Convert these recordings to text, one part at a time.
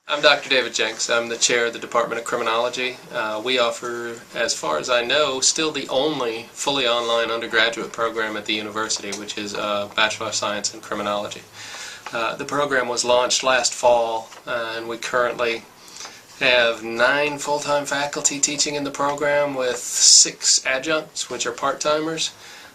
I'm Dr. David Jenks. I'm the chair of the Department of Criminology. We offer, as far as I know, still the only fully online undergraduate program at the university, which is Bachelor of Science in Criminology. The program was launched last fall, and we currently have 9 full-time faculty teaching in the program with 6 adjuncts, which are part-timers.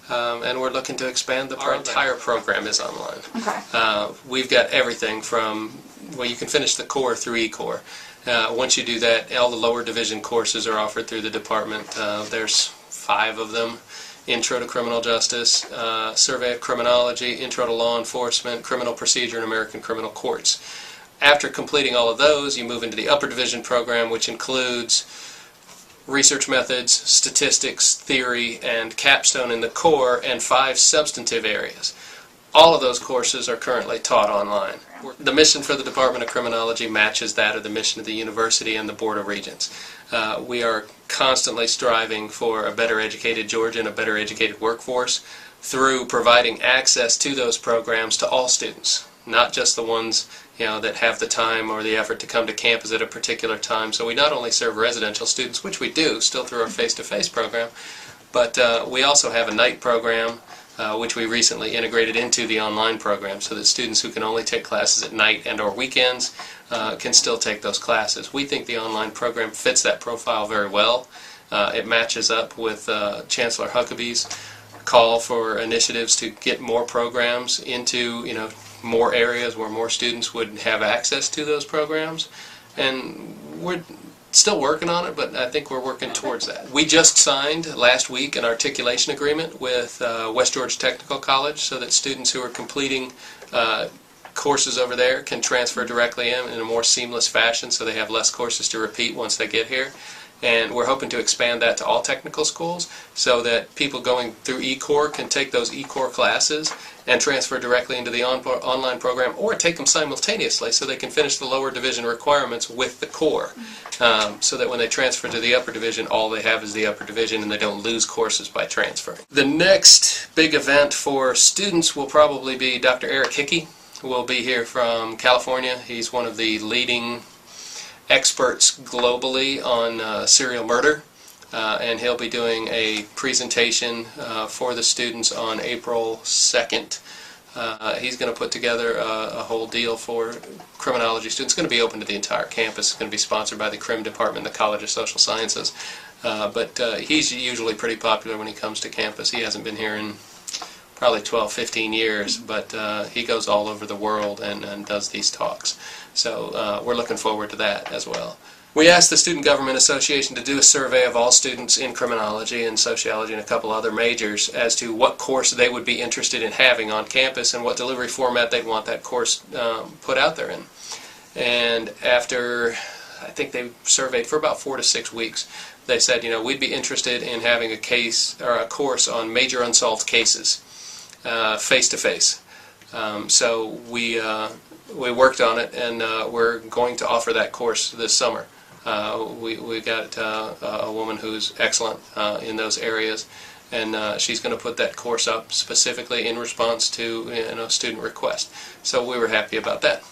And we're looking to expand the program. Our entire program is online. Okay. We've got everything from, well, you can finish the core through E-Core. Once you do that, all the lower division courses are offered through the department. There's 5 of them. Intro to Criminal Justice, Survey of Criminology, Intro to Law Enforcement, Criminal Procedure, and American Criminal Courts. After completing all of those, you move into the upper division program, which includes research methods, statistics, theory, and capstone in the core, and 5 substantive areas. All of those courses are currently taught online. The mission for the Department of Criminology matches that of the mission of the University and the Board of Regents. We are constantly striving for a better educated Georgia and a better educated workforce through providing access to those programs to all students, not just the ones that have the time or the effort to come to campus at a particular time. So we not only serve residential students, which we do still through our face-to-face program, but we also have a night program which we recently integrated into the online program so that students who can only take classes at night and or weekends can still take those classes. We think the online program fits that profile very well. It matches up with Chancellor Huckabee's call for initiatives to get more programs into more areas where more students would have access to those programs, and we're still working on it, but I think we're working towards that. We just signed last week an articulation agreement with West Georgia Technical College so that students who are completing courses over there can transfer directly in a more seamless fashion so they have less courses to repeat once they get here. And we're hoping to expand that to all technical schools so that people going through E-Core can take those E-Core classes and transfer directly into the online program, or take them simultaneously so they can finish the lower division requirements with the core, so that when they transfer to the upper division, all they have is the upper division and they don't lose courses by transferring. The next big event for students will probably be Dr. Eric Hickey, who will be here from California. He's one of the leading experts globally on serial murder, and he'll be doing a presentation for the students on April 2nd. He's going to put together a whole deal for criminology students. It's going to be open to the entire campus. It's going to be sponsored by the Crim Department and the College of Social Sciences. But he's usually pretty popular when he comes to campus. He hasn't been here in probably 12-15 years, but he goes all over the world and does these talks. So we're looking forward to that as well. We asked the Student Government Association to do a survey of all students in criminology and sociology and a couple other majors as to what course they would be interested in having on campus and what delivery format they'd want that course put out there in. And after, I think they surveyed for about 4 to 6 weeks, they said, we'd be interested in having a case or a course on major unsolved cases, face-to-face. So we worked on it, and we're going to offer that course this summer. We got a woman who's excellent in those areas, and she's going to put that course up specifically in response to student request. So we were happy about that.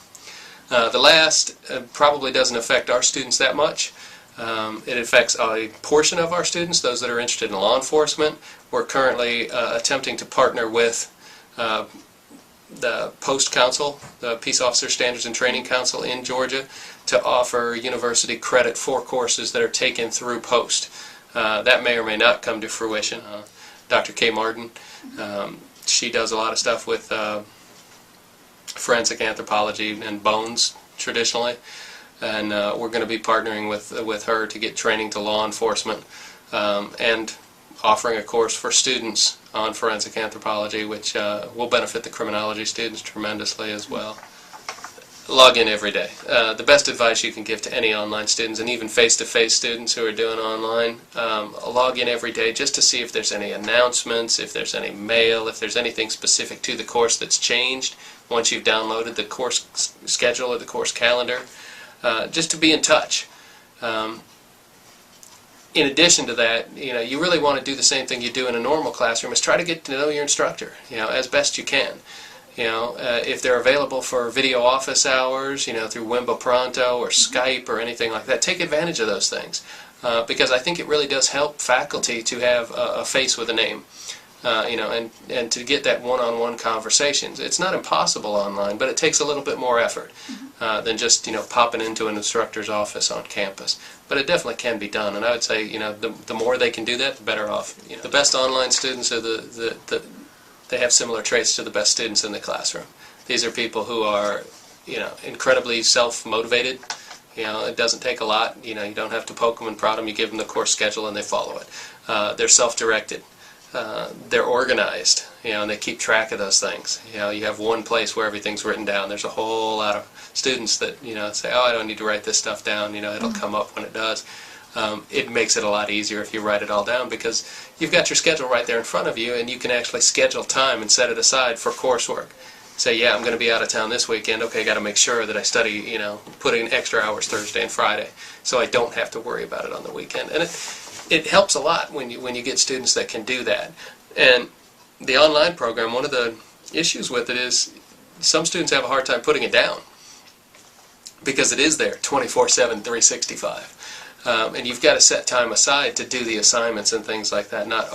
The last probably doesn't affect our students that much. It affects a portion of our students, those that are interested in law enforcement. We're currently attempting to partner with the Post Council, the Peace Officer Standards and Training Council in Georgia, to offer university credit for courses that are taken through Post. That may or may not come to fruition. Dr. Kay Martin, she does a lot of stuff with forensic anthropology and bones traditionally, and we're going to be partnering with her to get training to law enforcement and offering a course for students on forensic anthropology, which will benefit the criminology students tremendously as well. Log in every day. The best advice you can give to any online students, and even face-to-face students who are doing online, log in every day just to see if there's any announcements, if there's any mail, if there's anything specific to the course that's changed once you've downloaded the course schedule or the course calendar, just to be in touch. In addition to that, you really want to do the same thing you do in a normal classroom, is try to get to know your instructor, as best you can. If they're available for video office hours, through Wimbo Pronto or Skype or anything like that, take advantage of those things. Because I think it really does help faculty to have a face with a name, and to get that one-on-one conversations. It's not impossible online, but it takes a little bit more effort than just popping into an instructor's office on campus. But it definitely can be done, and I would say the more they can do that, the better off. The best online students are they have similar traits to the best students in the classroom. These are people who are incredibly self-motivated. It doesn't take a lot. You don't have to poke them and prod them. You give them the course schedule and they follow it. They're self-directed. They're organized, and they keep track of those things. You have one place where everything's written down. There's a whole lot of students that say, "Oh, I don't need to write this stuff down. It'll come up when it does." It makes it a lot easier if you write it all down, because you've got your schedule right there in front of you, and you can actually schedule time and set it aside for coursework. Say, yeah, I'm going to be out of town this weekend. Okay, got to make sure that I study, put in extra hours Thursday and Friday, so I don't have to worry about it on the weekend. And it helps a lot when you get students that can do that. And the online program, one of the issues with it is some students have a hard time putting it down, because it is there 24/7, 365. And you've got to set time aside to do the assignments and things like that. Not,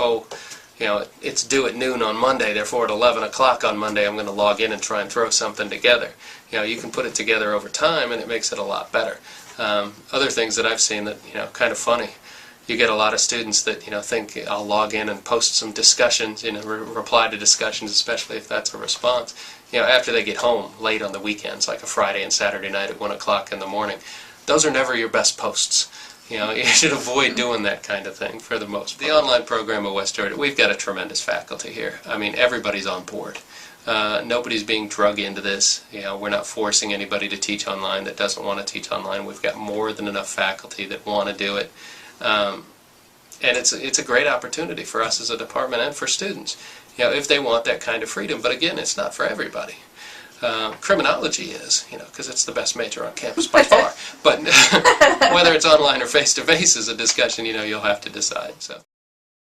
it's due at noon on Monday, therefore at 11 o'clock on Monday I'm going to log in and try and throw something together. You can put it together over time, and it makes it a lot better. Other things that I've seen that, kind of funny. You get a lot of students that, think I'll log in and post some discussions, reply to discussions, especially if that's a response, after they get home late on the weekends, like a Friday and Saturday night at 1 o'clock in the morning. Those are never your best posts. You should avoid doing that kind of thing for the most part. The online program at West Georgia, we've got a tremendous faculty here. I mean, everybody's on board. Nobody's being drug into this. We're not forcing anybody to teach online that doesn't want to teach online. We've got more than enough faculty that want to do it. And it's a great opportunity for us as a department and for students, if they want that kind of freedom. But again, it's not for everybody. Criminology is, because it's the best major on campus by far. But whether it's online or face-to-face is a discussion, you'll have to decide. So.